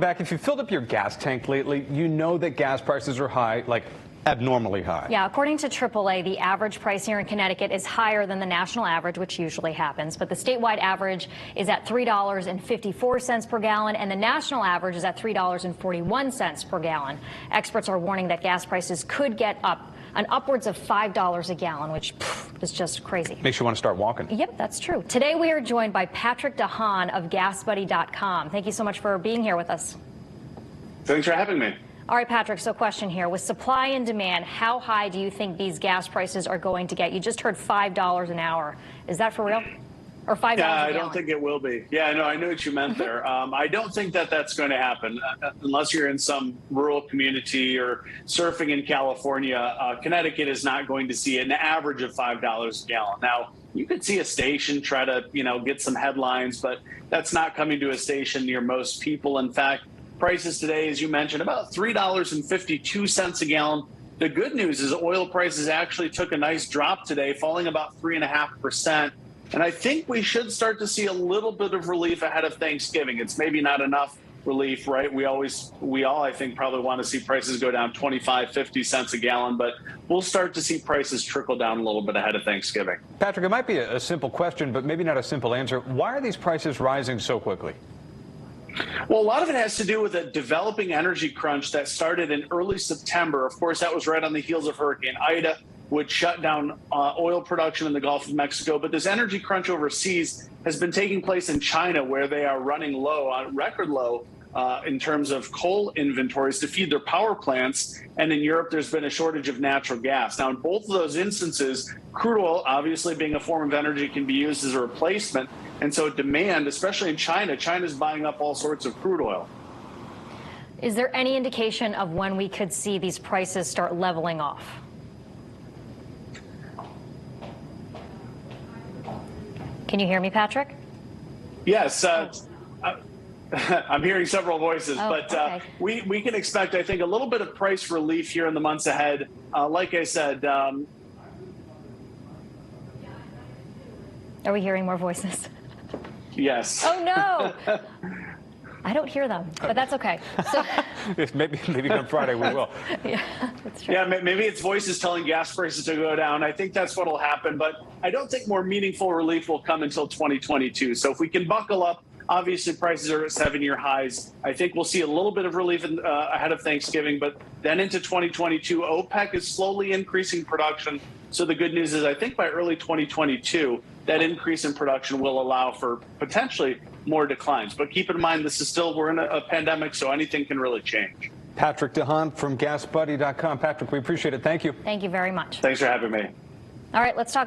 Back, if you filled up your gas tank lately, you know that gas prices are high, like abnormally high. Yeah, according to AAA, the average price here in Connecticut is higher than the national average, which usually happens. But the statewide average is at $3.54 per gallon, and the national average is at $3.41 per gallon. Experts are warning that gas prices could get up upwards of $5 a gallon, which is just crazy. Makes you want to start walking. Yep, that's true. Today we are joined by Patrick DeHaan of GasBuddy.com. Thank you so much for being here with us. Thanks for having me. All right, Patrick, so question here. With supply and demand, how high do you think these gas prices are going to get? You just heard $5 an hour. Is that for real? Or $5 a gallon? I don't think it will be. Yeah, no, I know what you meant there. I don't think that that's going to happen unless you're in some rural community or surfing in California. Connecticut is not going to see an average of $5 a gallon. Now, you could see a station try to, get some headlines, but that's not coming to a station near most people. In fact, prices today, as you mentioned, about $3.52 a gallon. The good news is oil prices actually took a nice drop today, falling about 3.5%. And I think we should start to see a little bit of relief ahead of Thanksgiving. It's maybe not enough relief, right? We all, I think, probably want to see prices go down 25, 50 cents a gallon, but we'll start to see prices trickle down a little bit ahead of Thanksgiving. Patrick, it might be a simple question, but maybe not a simple answer. Why are these prices rising so quickly? Well, a lot of it has to do with a developing energy crunch that started in early September. Of course, that was right on the heels of Hurricane Ida, which shut down oil production in the Gulf of Mexico. But this energy crunch overseas has been taking place in China, where they are running low, on record low, in terms of coal inventories to feed their power plants. And in Europe, there's been a shortage of natural gas. Now, in both of those instances, crude oil, obviously being a form of energy, can be used as a replacement. And so demand, especially in China, China's buying up all sorts of crude oil. Is there any indication of when we could see these prices start leveling off? Can you hear me, Patrick? Yes. I'm hearing several voices, but okay. we can expect, I think, a little bit of price relief here in the months ahead. Like I said, are we hearing more voices? Yes. Oh, no. I don't hear them, but that's okay. So, maybe on Friday we will. Yeah, that's true. Yeah, maybe it's voices telling gas prices to go down. I think that's what will happen, but I don't think more meaningful relief will come until 2022. So if we can buckle up, obviously prices are at 7-year highs. I think we'll see a little bit of relief ahead of Thanksgiving, but then into 2022, OPEC is slowly increasing production. So the good news is I think by early 2022, that increase in production will allow for potentially more declines. But keep in mind, we're in a pandemic, so anything can really change. Patrick DeHaan from GasBuddy.com. Patrick, we appreciate it. Thank you. Thank you very much. Thanks for having me. All right, let's talk